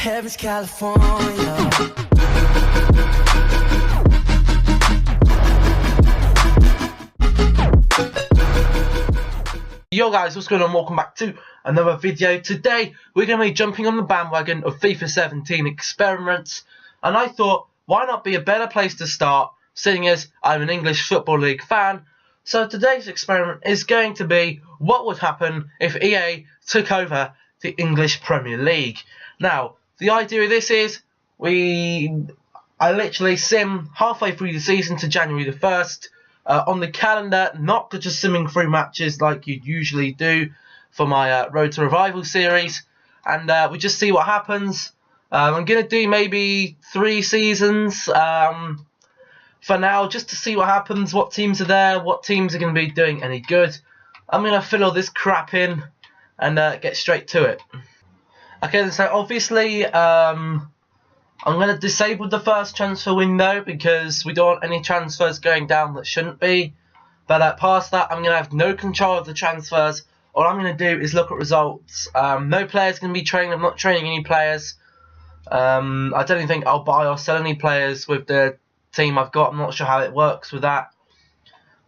Heaven's California. Yo guys, what's going on? Welcome back to another video. Today we're going to be jumping on the bandwagon of FIFA 17 experiments, and I thought, why not be a better place to start, seeing as I'm an English Football League fan. So today's experiment is going to be what would happen if EA took over the English Premier League. Now, the idea of this is I literally sim halfway through the season to January the 1st. On the calendar, not just simming through matches like you'd usually do for my Road to Revival series, and we just see what happens. I'm going to do maybe 3 seasons for now, just to see what happens, what teams are there, what teams are going to be doing any good. I'm going to fill all this crap in and get straight to it. Okay, so obviously I'm going to disable the first transfer window because we don't want any transfers going down that shouldn't be. But past that, I'm going to have no control of the transfers. All I'm going to do is look at results. No players going to be training. I'm not training any players. I don't even think I'll buy or sell any players with the team I've got. I'm not sure how it works with that.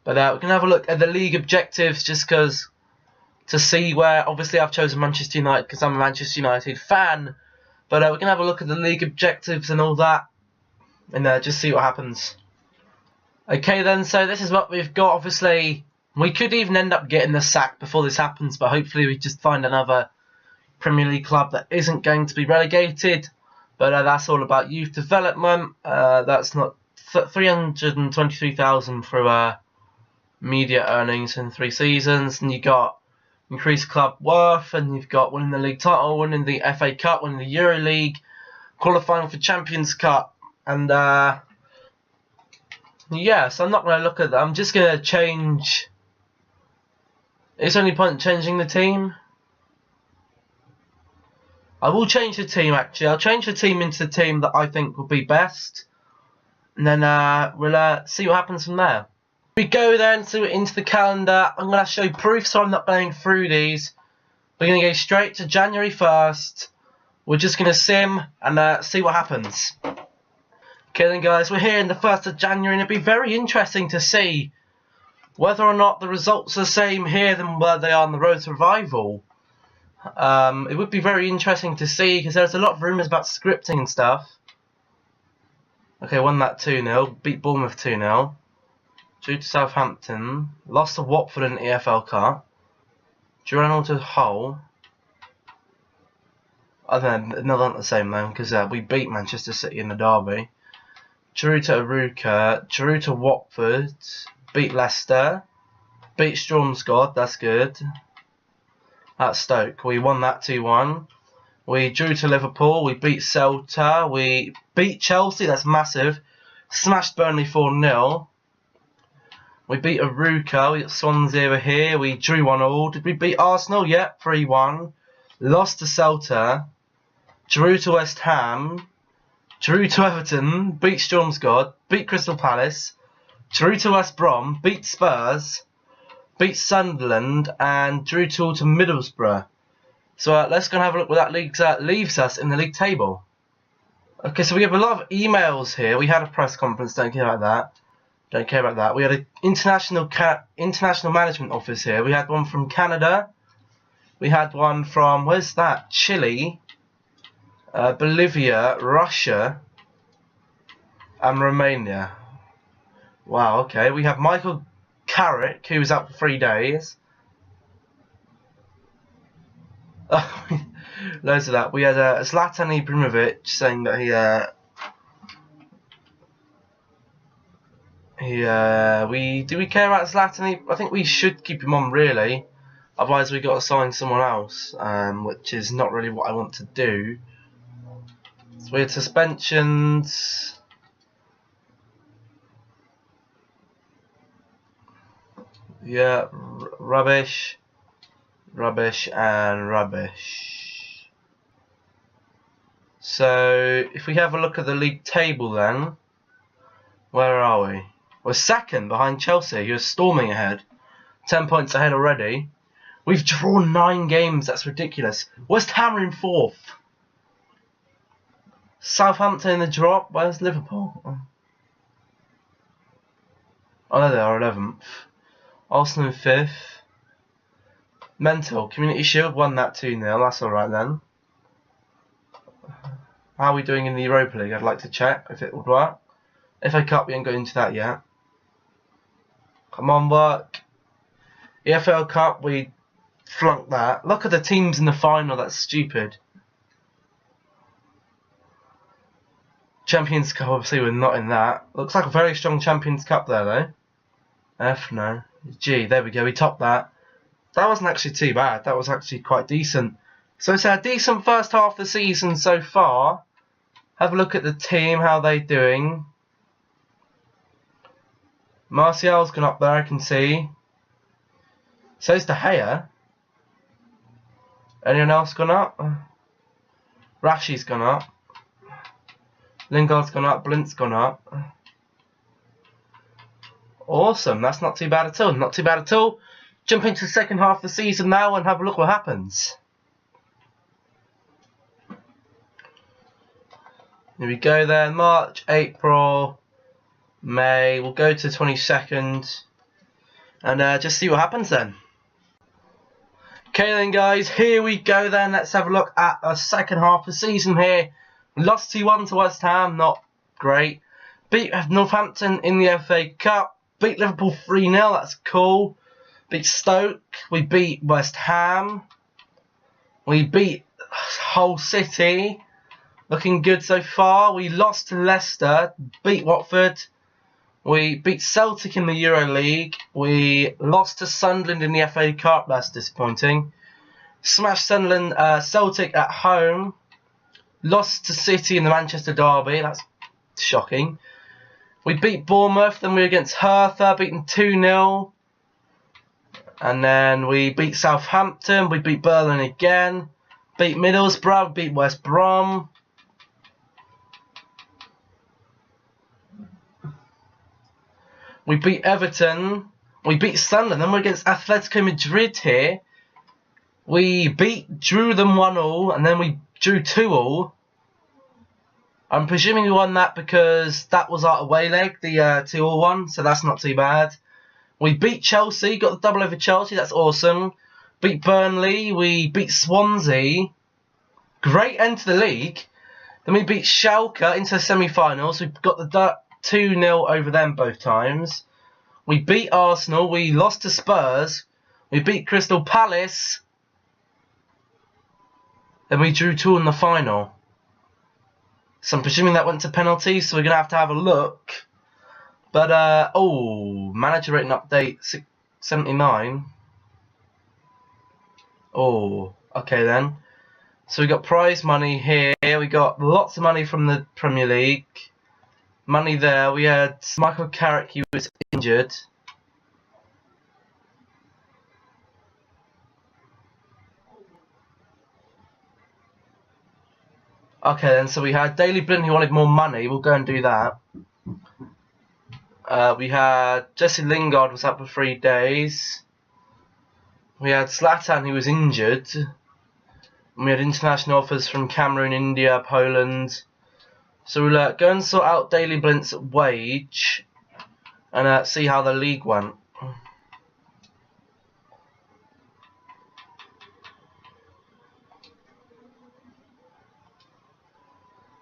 But we're going to have a look at the league objectives just because to see where, obviously I've chosen Manchester United because I'm a Manchester United fan. But we're going to have a look at the league objectives and all that, and just see what happens. Okay then, so this is what we've got. Obviously, we could even end up getting the sack before this happens, but hopefully we just find another Premier League club that isn't going to be relegated. But that's all about youth development. That's not 323,000 through media earnings in 3 seasons, and you got increased club worth, and you've got winning the league title, winning the FA Cup, winning the Euro League, qualifying for Champions Cup, and yeah, so I'm not going to look at that. I'm just going to change. Is there any point in changing the team? I will change the team actually. I'll change the team into the team that I think will be best, and then we'll see what happens from there. We go then into the calendar. I'm going to show proof so I'm not going through these. We're going to go straight to January 1st. We're just going to sim and see what happens. Okay then guys, we're here in the 1st of January, and it'll be very interesting to see whether or not the results are the same here than where they are on the Road to Revival. It would be very interesting to see because there's a lot of rumours about scripting and stuff. Okay, won that 2-0. Beat Bournemouth 2-0. Drew to Southampton, lost to Watford in the EFL Cup, drew to Hull. I don't know, not the same then, because we beat Manchester City in the derby. Drew to Aruka, drew to Watford, beat Leicester, beat Stromsgård, that's good. That's Stoke, we won that 2-1. We drew to Liverpool, we beat Celta, we beat Chelsea, that's massive. Smashed Burnley 4-0. We beat Aruka, we got Swansea over here, we drew 1-1. Did we beat Arsenal? Yeah, 3-1. Lost to Celta, drew to West Ham, drew to Everton, beat Stromsgård, beat Crystal Palace, drew to West Brom, beat Spurs, beat Sunderland, and drew to Middlesbrough. So let's go and have a look where that leaves us in the league table. Okay, so we have a lot of emails here. We had a press conference, don't care about that. Don't care about that. We had an international management office here. We had one from Canada. We had one from, where's that? Chile, Bolivia, Russia, and Romania. Wow, okay. We have Michael Carrick, who was out for 3 days. Loads of that. We had Zlatan Ibrahimovic saying that do we care about Zlatan? I think we should keep him on really. Otherwise we got to sign someone else, which is not really what I want to do. So we had suspensions. Yeah, rubbish, and rubbish. So if we have a look at the league table then, where are we? We're second behind Chelsea, who are storming ahead. 10 points ahead already. We've drawn 9 games, that's ridiculous. West Ham are in 4th. Southampton in the drop. Where's Liverpool? Oh, there they are, 11th. Arsenal in 5th. Mental. Community Shield won that 2-0. That's alright then. How are we doing in the Europa League? I'd like to check if it would work. FA Cup, we ain't got into that yet. Come on, work. EFL Cup, we flunked that. Look at the teams in the final. That's stupid. Champions Cup, obviously we're not in that. Looks like a very strong Champions Cup there though. F, no. G, there we go, we topped that. That wasn't actually too bad. That was actually quite decent. So it's a decent first half of the season so far. Have a look at the team, how they doing. Martial's gone up there, I can see. So's De Gea. Anyone else gone up? Rashi's gone up. Lingard's gone up. Blint's gone up. Awesome. That's not too bad at all. Not too bad at all. Jump into the second half of the season now and have a look what happens. Here we go then. March, April, May. We'll go to 22nd and just see what happens then. Okay then guys, here we go then. Let's have a look at the second half of the season here. We lost 2-1 to West Ham, not great. Beat Northampton in the FA Cup. Beat Liverpool 3-0, that's cool. Beat Stoke. We beat West Ham. We beat Hull City. Looking good so far. We lost to Leicester. Beat Watford. We beat Celtic in the Euro League. We lost to Sunderland in the FA Cup. That's disappointing. Smashed Sunderland, Celtic at home. Lost to City in the Manchester Derby. That's shocking. We beat Bournemouth. Then we were against Hertha. Beaten 2-0. And then we beat Southampton. We beat Berlin again. Beat Middlesbrough. Beat West Brom. We beat Everton. We beat Sunderland. Then we're against Atletico Madrid here. We drew them 1-1, and then we drew 2-2. I'm presuming we won that because that was our away leg, the 2-2 one, so that's not too bad. We beat Chelsea, got the double over Chelsea, that's awesome. Beat Burnley, we beat Swansea. Great end to the league. Then we beat Schalke into the semi-finals. We got the 2-0 over them both times. We beat Arsenal. We lost to Spurs. We beat Crystal Palace. Then we drew 2 in the final. So I'm presuming that went to penalties, so we're going to have a look. But, oh, manager rating update 79. Oh, okay then. So we got prize money here. We got lots of money from the Premier League. Money there. We had Michael Carrick, he was injured. Okay then, so we had Daley Blind who wanted more money. We'll go and do that. We had Jesse Lingard was out for 3 days. We had Zlatan who was injured. And we had international offers from Cameroon, India, Poland. So we'll go and sort out Daley Blind's wage and see how the league went.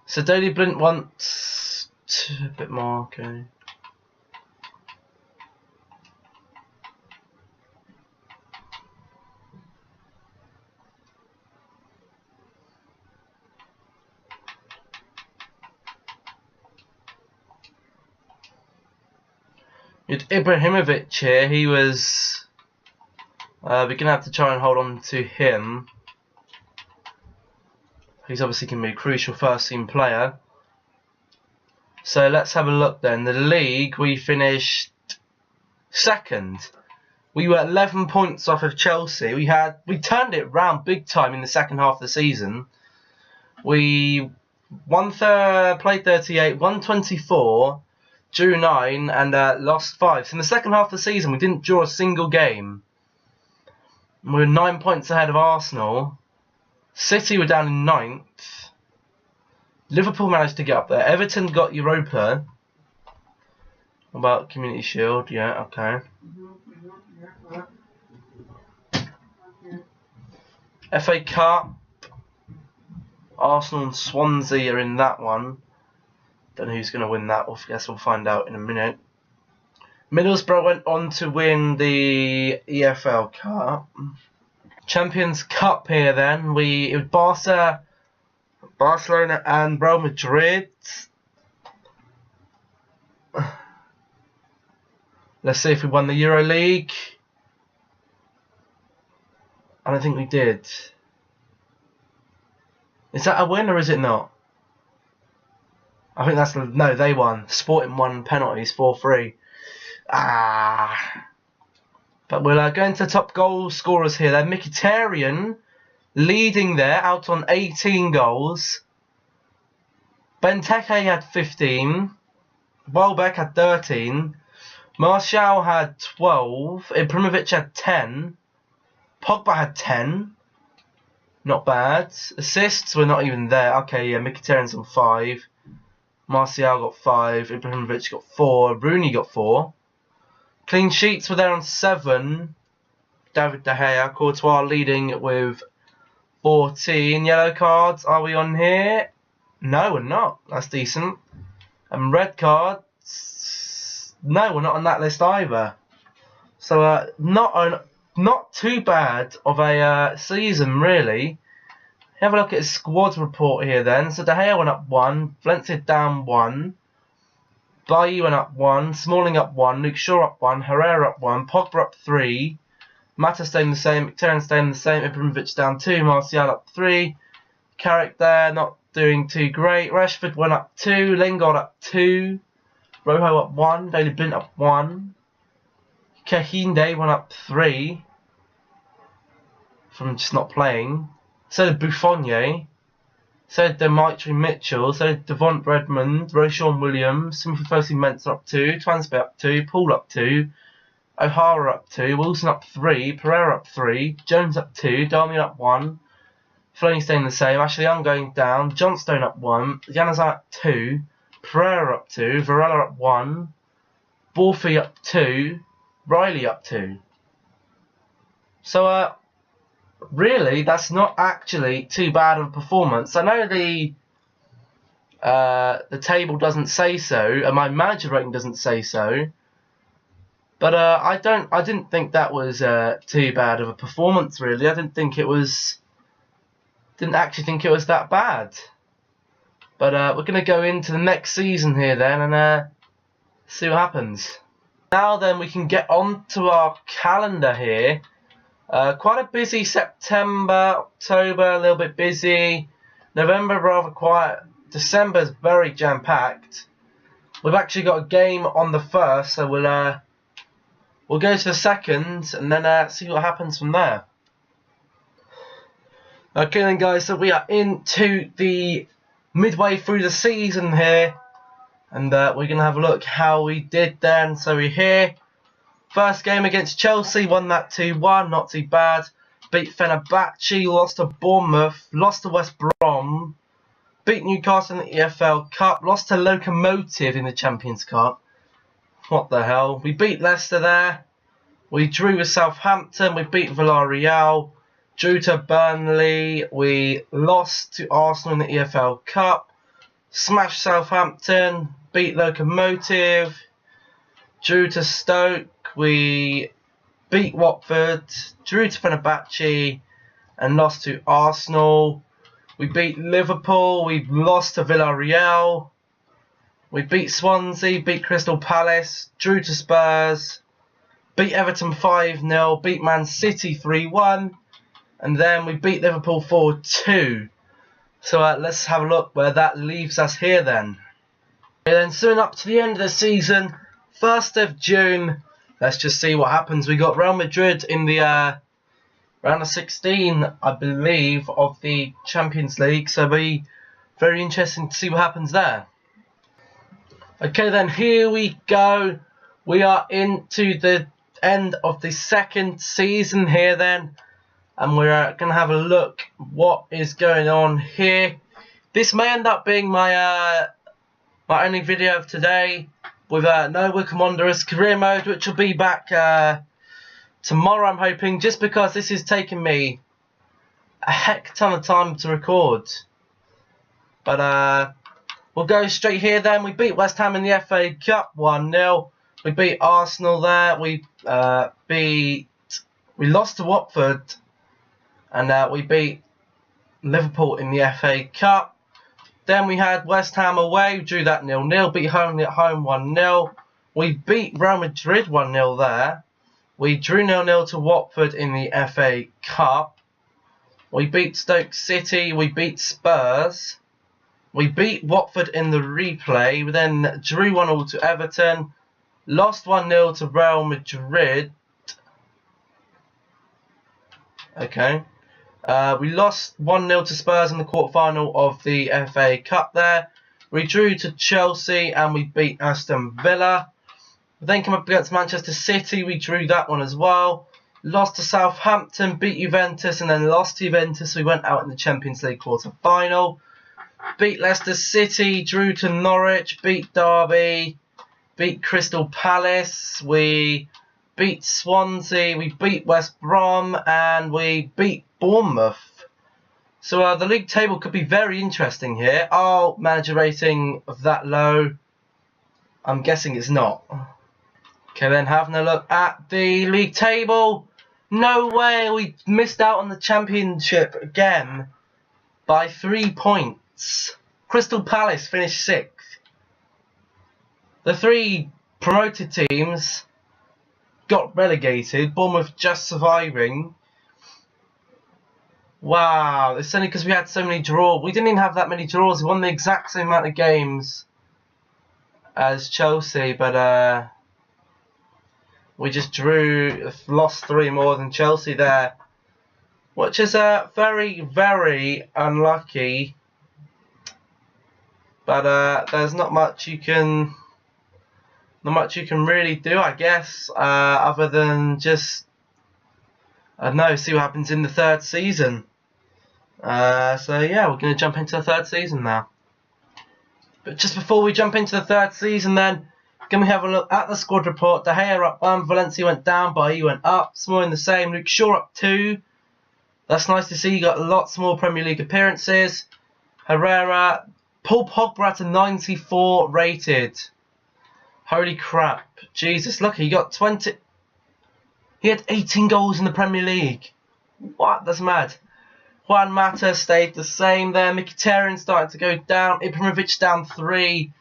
So Daley Blind wants a bit more, okay. With Ibrahimovic here, he was... we're going to have to try and hold on to him. He's obviously going to be a crucial first team player. So let's have a look then. The league, we finished second. We were 11 points off of Chelsea. We turned it round big time in the second half of the season. We played 38, won 24, drew 9 and lost 5. So in the second half of the season we didn't draw a single game. We were 9 points ahead of Arsenal. City were down in 9th. Liverpool managed to get up there. Everton got Europa. What about Community Shield? Yeah, okay. FA Cup. Arsenal and Swansea are in that one. Don't know who's going to win that. I guess we'll find out in a minute. Middlesbrough went on to win the EFL Cup. Champions Cup here then. It was Barcelona and Real Madrid. Let's see if we won the Euro League. I don't think we did. Is that a win or is it not? I think that's... No, they won. Sporting won penalties, 4-3. But we'll go into top goal scorers here. They're Mkhitaryan leading there, out on 18 goals. Benteke had 15. Welbeck had 13. Martial had 12. Ibrahimovic had 10. Pogba had 10. Not bad. Assists were not even there. Okay, yeah, Mkhitaryan's on 5. Martial got 5. Ibrahimovic got 4. Rooney got 4. Clean sheets were there on 7. David De Gea. Courtois leading with 14. Yellow cards. Are we on here? No, we're not. That's decent. And red cards. No, we're not on that list either. So not too bad of a season, really. Have a look at his squad report here then. So De Gea went up 1. Valencia down 1. Bailly went up 1. Smalling up 1. Luke Shaw up 1. Herrera up 1. Pogba up 3. Mata staying the same. Mkhitaryan staying the same. Ibrahimovic down 2. Martial up 3. Carrick there, not doing too great. Rashford went up 2. Lingard up 2. Rojo up 1. Daley Blind up 1. Kahinde went up 3. From just not playing. So did Buffon. So did Dimitri Mitchell. So did Devon Redmond. Roshan Williams. Timothy Fosu-Mensah up 2. Twansby up 2. Paul up 2. O'Hara up 2. Wilson up 3. Pereira up 3. Jones up 2. Darmian up 1. Fellaini staying the same. Ashley Young going down. Johnstone up 1. Januzaj up 2. Pereira up 2. Varela up 1. Borfi up 2. Riley up 2. So, really, that's not actually too bad of a performance. I know the table doesn't say so, and my manager rating doesn't say so. But I didn't think that was too bad of a performance. Really, I didn't actually think it was that bad. But we're gonna go into the next season here then and see what happens. Now then, we can get on to our calendar here. Quite a busy September, October a little bit busy, November rather quiet, December's very jam-packed. We've actually got a game on the 1st, so we'll go to the 2nd and then see what happens from there. Okay then guys, so we are into the midway through the season here, and we're going to have a look how we did then. So we're here. First game against Chelsea, won that 2-1, not too bad. Beat Fenerbahce, lost to Bournemouth, lost to West Brom. Beat Newcastle in the EFL Cup, lost to Locomotive in the Champions Cup. What the hell? We beat Leicester there. We drew with Southampton, we beat Villarreal. Drew to Burnley. We lost to Arsenal in the EFL Cup. Smashed Southampton. Beat Locomotive. Drew to Stoke. We beat Watford. Drew to Fenerbahce. And lost to Arsenal. We beat Liverpool. We lost to Villarreal. We beat Swansea. Beat Crystal Palace. Drew to Spurs. Beat Everton 5-0. Beat Man City 3-1. And then we beat Liverpool 4-2. So let's have a look where that leaves us here then. Okay, then soon up to the end of the season, 1st of June. Let's just see what happens. We got Real Madrid in the round of 16, I believe, of the Champions League. So it'll be very interesting to see what happens there. Okay then, here we go. We are into the end of the 2nd season here then. And we're going to have a look what is going on here. This may end up being my my only video of today with no Wickham Wanderers career mode, which will be back tomorrow, I'm hoping, just because this is taking me a heck ton of time to record. But we'll go straight here then. We beat West Ham in the FA Cup 1-0. We beat Arsenal there. We lost to Watford, and we beat Liverpool in the FA Cup. Then we had West Ham away. We drew that 0-0. Beat Burnley at home 1-0. We beat Real Madrid 1-0 there. We drew 0-0 to Watford in the FA Cup. We beat Stoke City. We beat Spurs. We beat Watford in the replay. We then drew 1-0 to Everton. Lost 1-0 to Real Madrid. Okay. We lost 1-0 to Spurs in the quarterfinal of the FA Cup there. We drew to Chelsea and we beat Aston Villa. We then came up against Manchester City. We drew that one as well. Lost to Southampton, beat Juventus, and then lost to Juventus. We went out in the Champions League quarter-final. Beat Leicester City, drew to Norwich, beat Derby, beat Crystal Palace. We beat Swansea, we beat West Brom, and we beat Bournemouth. So the league table could be very interesting here. Our manager rating of that low, I'm guessing it's not. Okay, then having a look at the league table. No way, we missed out on the championship again by 3 points. Crystal Palace finished 6th. The 3 promoted teams got relegated. Bournemouth just surviving. Wow, it's only because we had so many draws. We didn't even have that many draws. We won the exact same amount of games as Chelsea, but we just lost 3 more than Chelsea there, which is very, very unlucky. But there's not much you can really do, I guess, other than just, I don't know, see what happens in the 3rd season. So yeah, we're going to jump into the 3rd season now. But just before we jump into the 3rd season then, can we have a look at the squad report? De Gea up 1, Valencia went down, Bailly went up, Smalling the same, Luke Shaw up 2. That's nice to see. You got lots more Premier League appearances. Herrera, Paul Pogba at a 94 rated. Holy crap. Jesus, look, he got 20. He had 18 goals in the Premier League. What? That's mad. Juan Mata stayed the same there. Mkhitaryan starting to go down. Ibrahimovic down 3.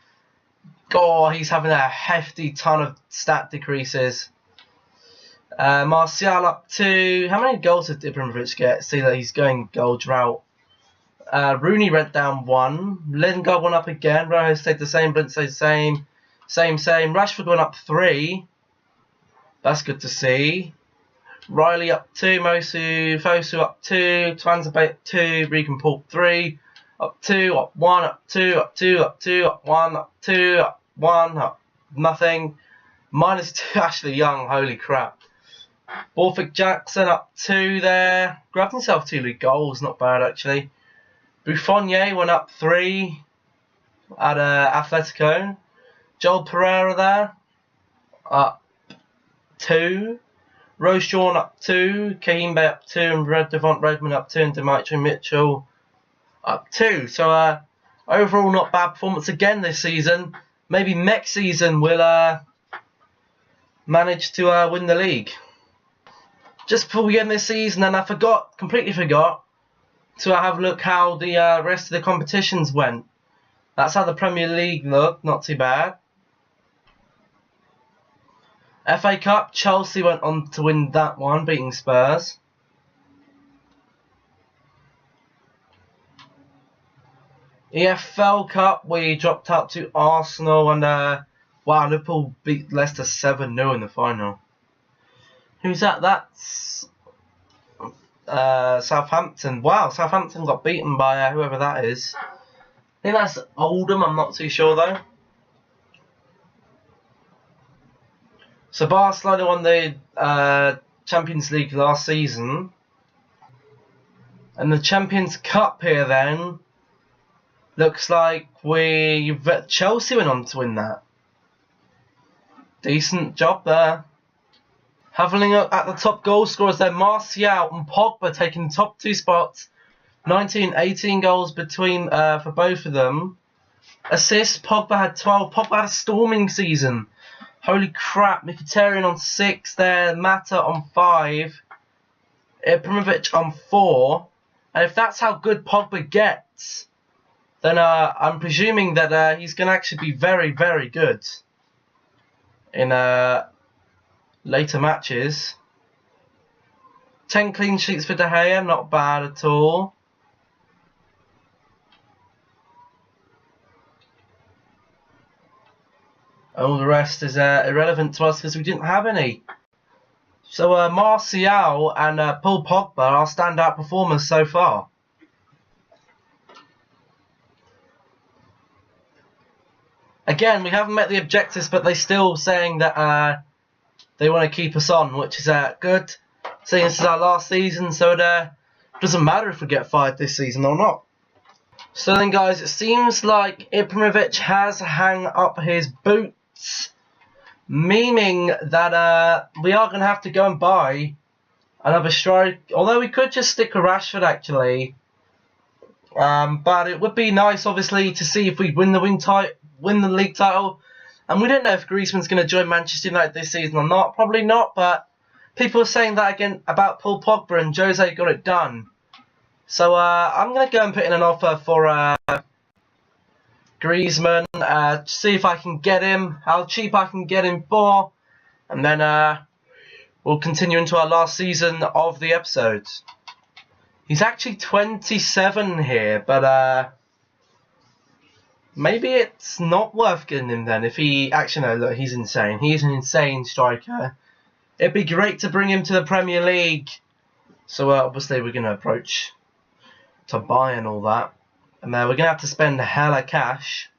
God, he's having a hefty ton of stat decreases. Martial up 2. How many goals did Ibrahimovic get? See that he's going goal drought. Rooney went down 1. Lingard went up again. Rojo stayed the same. Brent stayed the same. Same. Rashford went up 3. That's good to see. Riley up 2. Fosu up 2. Twanzebe up 2. Regan Paul 3. Up 2. Up 1. Up 2. Up 2. Up 2. Up 1. Up 2. Up 1. Up nothing. -2 Ashley Young. Holy crap. Borthwick Jackson up 2 there. Grabbed himself 2 league goals. Not bad actually. Buffonier went up 3 at Atletico. Joel Pereira there, up 2. Roshan up 2. Kahimbe up 2. And Devont Redmond up 2. And Dimitri Mitchell up 2. So overall not bad performance again this season. Maybe next season we'll manage to win the league. Just before we end this season, and I completely forgot, to have a look how the rest of the competitions went. That's how the Premier League looked, not too bad. FA Cup, Chelsea went on to win that one, beating Spurs. EFL Cup, we dropped out to Arsenal, and wow, Liverpool beat Leicester 7-0 in the final. Who's that? That's Southampton. Wow, Southampton got beaten by whoever that is. I think that's Oldham, I'm not too sure though. So Barcelona won the Champions League last season. And the Champions Cup here then, Looks like Chelsea went on to win that. Decent job there. Having a look at the top goal scorers there, Martial and Pogba taking the top 2 spots. 19, 18 goals between for both of them. Assists, Pogba had 12. Pogba had a storming season. Holy crap, Mkhitaryan on 6 there, Mata on 5, Ibrahimovic on 4. And if that's how good Pogba gets, then I'm presuming that he's going to actually be very, very good in later matches. 10 clean sheets for De Gea, not bad at all. All the rest is irrelevant to us because we didn't have any. So Martial and Paul Pogba are standout performers so far. Again, we haven't met the objectives, but they're still saying that they want to keep us on, which is good. Seeing this is our last season, so it doesn't matter if we get fired this season or not. So then, guys, it seems like Ibrahimovic has hung up his boots, meaning that we are going to have to go and buy another strike. Although we could just stick with Rashford, actually. But it would be nice, obviously, to see if we win the league title. And we don't know if Griezmann's going to join Manchester United this season or not. Probably not, but people are saying that again about Paul Pogba, and Jose got it done. So I'm going to go and put in an offer for Griezmann, see if I can get him, how cheap I can get him for, and then we'll continue into our last season of the episodes. He's actually 27 here, but maybe it's not worth getting him then. If he actually, no, look, he's insane. He's an insane striker. It'd be great to bring him to the Premier League. So obviously we're going to approach to buy and all that. And we're going to have to spend a hell of cash.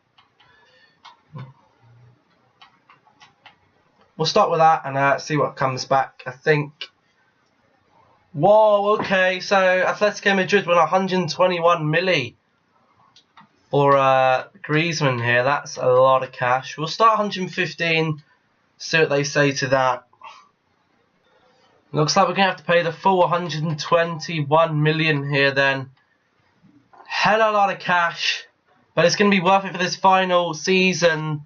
We'll start with that and see what comes back. I think. Whoa, okay. So Atletico Madrid won 121 milli for Griezmann here. That's a lot of cash. We'll start 115. See what they say to that. Looks like we're going to have to pay the full 121 million here then. Hell of a lot of cash. But it's going to be worth it for this final season.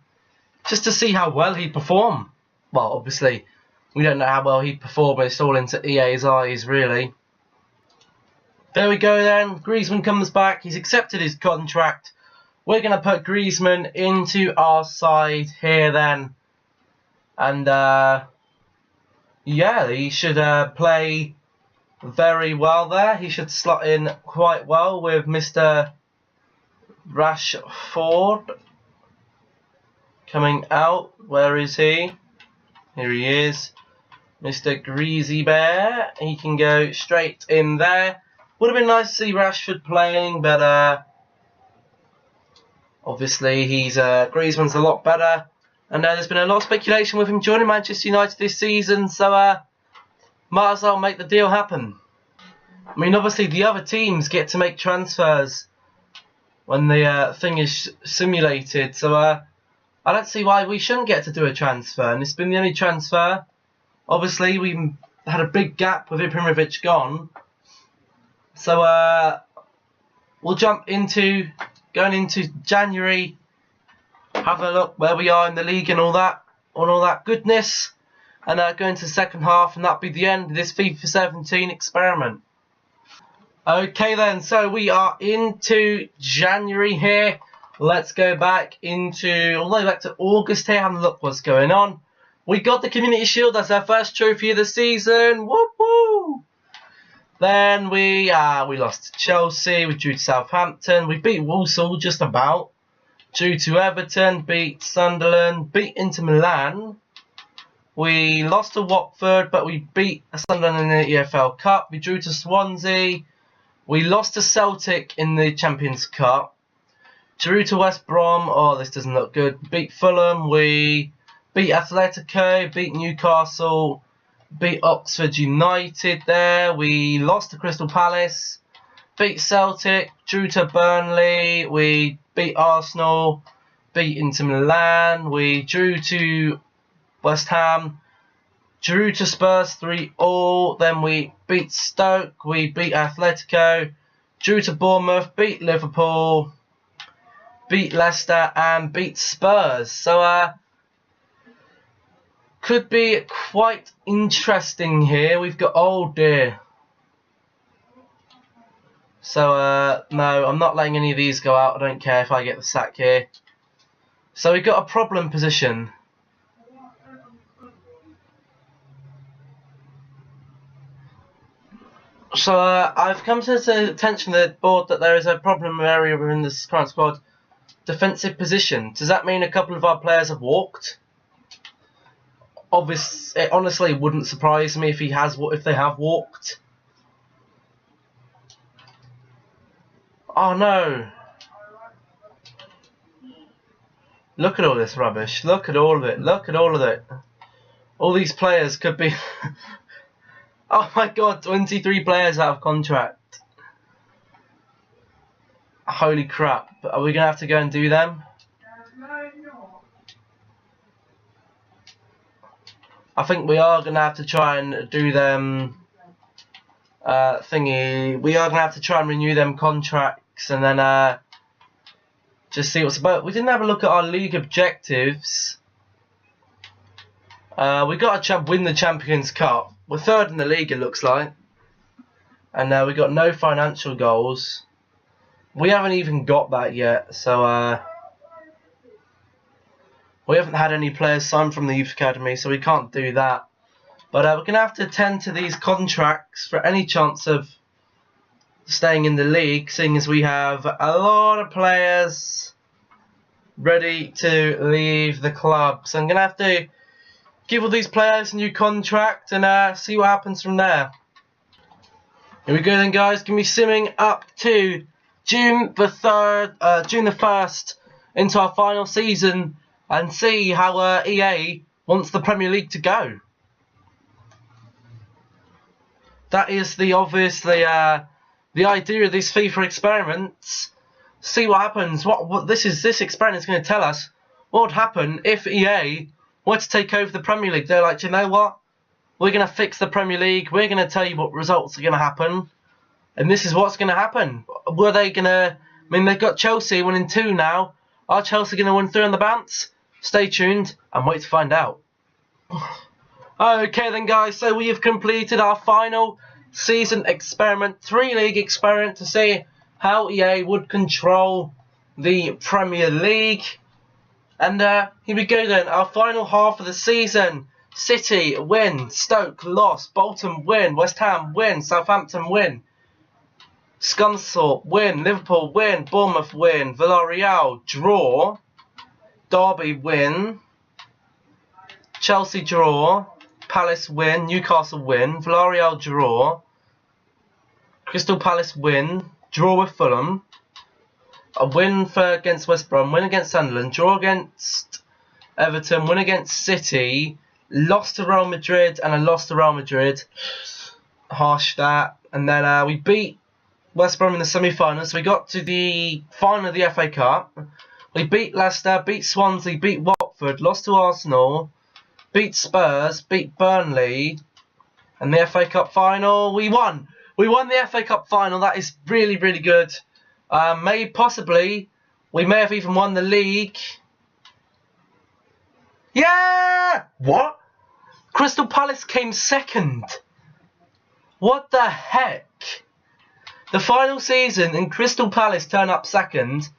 Just to see how well he'd perform. Well, obviously, we don't know how well he'd perform. But it's all into EA's eyes, really. There we go then. Griezmann comes back. He's accepted his contract. We're going to put Griezmann into our side here then. And, yeah, he should play very well there. He should slot in quite well with Mr. Rashford coming out. Where is he? Here he is. Mr. Greasy Bear. He can go straight in there. Would have been nice to see Rashford playing, but obviously Griezmann's a lot better. And there's been a lot of speculation with him joining Manchester United this season, so might as well make the deal happen. I mean, obviously the other teams get to make transfers when the thing is simulated, so I don't see why we shouldn't get to do a transfer. And it's been the only transfer. Obviously, we had a big gap with Ibrahimovic gone, so we'll jump into going into January. Have a look where we are in the league and all that goodness, and go into the second half, and that'll be the end of this FIFA 17 experiment. Okay then, so we are into January here. Let's go back all the way back to August here, have a look what's going on. We got the Community Shield, that's our first trophy of the season. Woo woo! Then we lost to Chelsea, we drew to Southampton, we beat Walsall just about. Drew to Everton, beat Sunderland, beat Inter Milan. We lost to Watford, but we beat Sunderland in the EFL Cup. We drew to Swansea. We lost to Celtic in the Champions Cup. Drew to West Brom. Oh, this doesn't look good. Beat Fulham. We beat Atletico, beat Newcastle, beat Oxford United there. We lost to Crystal Palace. beat Celtic, drew to Burnley, we beat Arsenal, beat Inter Milan, we drew to West Ham, drew to Spurs 3-3, then we beat Stoke, we beat Atletico, drew to Bournemouth, beat Liverpool, beat Leicester and beat Spurs. So could be quite interesting here. We've got, oh dear. So no, I'm not letting any of these go out. I don't care if I get the sack here. So we've got a problem position. So I've come to the attention of the board that there is a problem area within this current squad. Defensive position. Does that mean a couple of our players have walked? Obviously, it honestly wouldn't surprise me if they have walked. Oh no! Look at all this rubbish. Look at all of it. Look at all of it. All these players could be. Oh my god! 23 players out of contract. Holy crap! Are we gonna have to go and do them? I think we are going to have to try and do them thingy. We are going to have to try and renew them contracts and then just see what's about. We didn't have a look at our league objectives. We got to win the Champions Cup. We're third in the league, it looks like. And we got no financial goals. We haven't even got that yet, so we haven't had any players signed from the youth academy, so we can't do that. But we're going to have to attend to these contracts for any chance of staying in the league, seeing as we have a lot of players ready to leave the club. So I'm going to have to give all these players a new contract and see what happens from there. Here we go then, guys. Going to be simming up to June the 1st into our final season and see how EA wants the Premier League to go. That is obviously the idea of these FIFA experiments. See what happens. This experiment is going to tell us what would happen if EA were to take over the Premier League. They're like, you know what? We're going to fix the Premier League. We're going to tell you what results are going to happen, and this is what's going to happen. Were they going to? I mean, they've got Chelsea winning 2 now. Are Chelsea going to win 3 on the bounce? Stay tuned and wait to find out. Okay then, guys, so we have completed our final season experiment, 3-league experiment, to see how EA would control the Premier League. And here we go then, our final half of the season. City win, Stoke loss, Bolton win, West Ham win, Southampton win, Scunthorpe win, Liverpool win, Bournemouth win, Villarreal draw, Derby win, Chelsea draw, Palace win, Newcastle win, Villarreal draw, Crystal Palace win, draw with Fulham, a win against West Brom, win against Sunderland, draw against Everton, win against City, lost to Real Madrid and a loss to Real Madrid, harsh that, and then we beat West Brom in the semi-finals, so we got to the final of the FA Cup. We beat Leicester, beat Swansea, beat Watford, lost to Arsenal, beat Spurs, beat Burnley, and the FA Cup final, we won. We won the FA Cup final. That is really, really good. Possibly, we may have even won the league. Yeah! What? Crystal Palace came second. What the heck? The final season and Crystal Palace turn up second.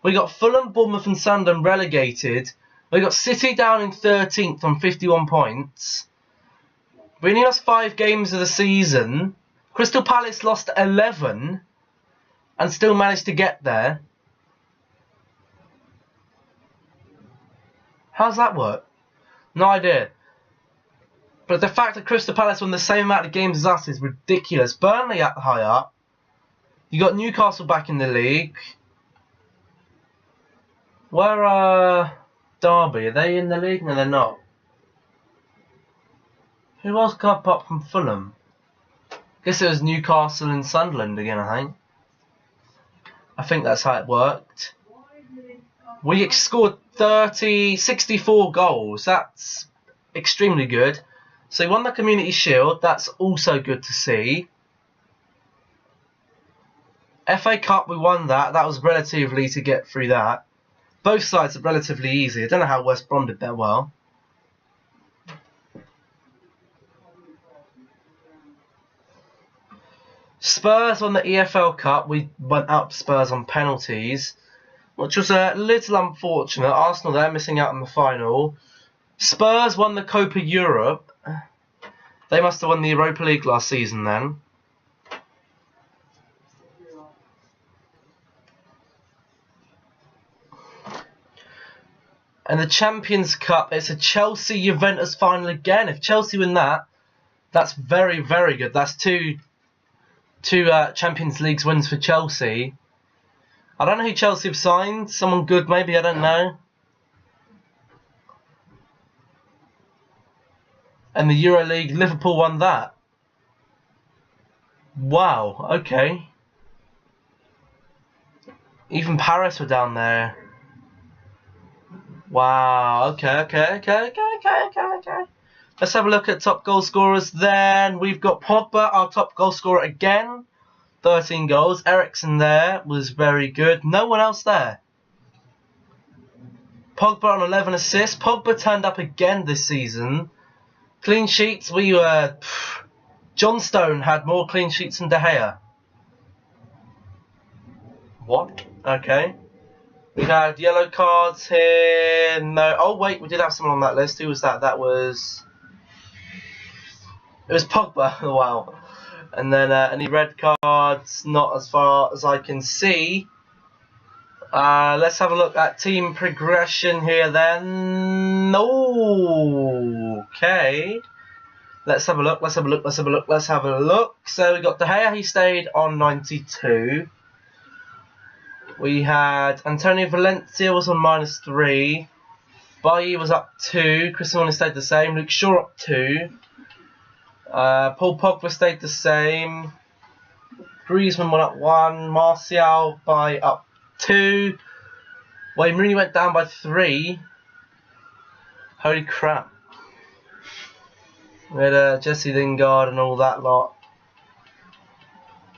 We got Fulham, Bournemouth and Sunderland relegated. We got City down in 13th on 51 points. We only lost 5 games of the season. Crystal Palace lost 11 and still managed to get there. How's that work? No idea. But the fact that Crystal Palace won the same amount of games as us is ridiculous. Burnley at the high up. You got Newcastle back in the league. Where are Derby? Are they in the league? No, they're not. Who else got up from Fulham? Guess it was Newcastle and Sunderland again, I think. I think that's how it worked. We scored 64 goals. That's extremely good. So we won the Community Shield. That's also good to see. FA Cup, we won that. That was relatively to get through that. Both sides are relatively easy. I don't know how West Brom did that well. Spurs won the EFL Cup. We went up Spurs on penalties, which was a little unfortunate. Arsenal there missing out on the final. Spurs won the Copa Europe. They must have won the Europa League last season then. And the Champions Cup, it's a Chelsea-Juventus final again. If Chelsea win that, that's very, very good. That's two Champions League wins for Chelsea. I don't know who Chelsea have signed. Someone good maybe, I don't know. And the Euro League, Liverpool won that. Wow, okay. Even Paris were down there. Wow, okay. Let's have a look at top goal scorers then. We've got Pogba, our top goal scorer again. 13 goals. Eriksen there was very good. No one else there. Pogba on 11 assists. Pogba turned up again this season. Clean sheets, we were... John Stone had more clean sheets than De Gea. What? Okay. We had yellow cards here. No. Oh, wait. We did have someone on that list. Who was that? That was... It was Pogba. Wow. And then any red cards? Not as far as I can see. Let's have a look at team progression here then. Okay. Let's have a look. So we got De Gea. He stayed on 92. We had Antonio Valencia was on -3. Bailly was up 2. Chris Smalling stayed the same. Luke Shaw up 2. Paul Pogba stayed the same. Griezmann went up 1. Martial by up 2. Wayne Rooney went down by 3. Holy crap. We had Jesse Lingard and all that lot.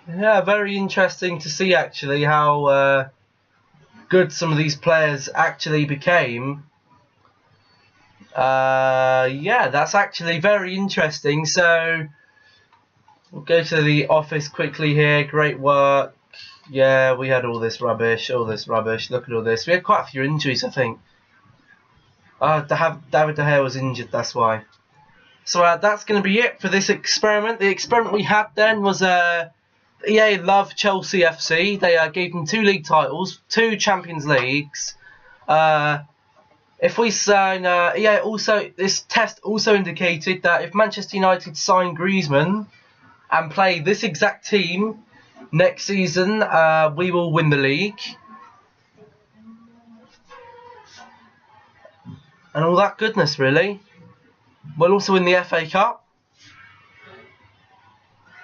Yeah, very interesting to see actually how good some of these players actually became. Yeah, that's actually very interesting. So we'll go to the office quickly here. Great work. Yeah, we had all this rubbish. Look at all this. We had quite a few injuries, I think. David De Gea was injured, that's why. So that's going to be it for this experiment. The experiment we had then was EA love Chelsea FC. They gave them 2 league titles, 2 Champions Leagues. If we sign, this test also indicated that if Manchester United sign Griezmann and play this exact team next season, we will win the league. And all that goodness, really. We'll also win the FA Cup.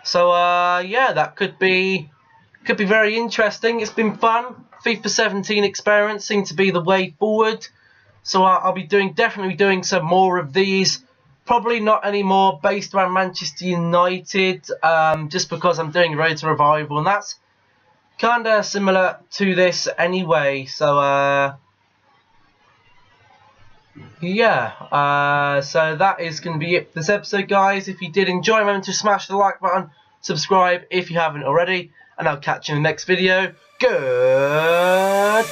So yeah, that could be very interesting. It's been fun. FIFA 17 experiments seem to be the way forward. So I'll be definitely doing some more of these. Probably not anymore based around Manchester United, just because I'm doing Road to Revival, and that's kind of similar to this anyway. So yeah, so that is going to be it for this episode, guys. If you did enjoy, remember to smash the like button, subscribe if you haven't already, and I'll catch you in the next video. Goodbye.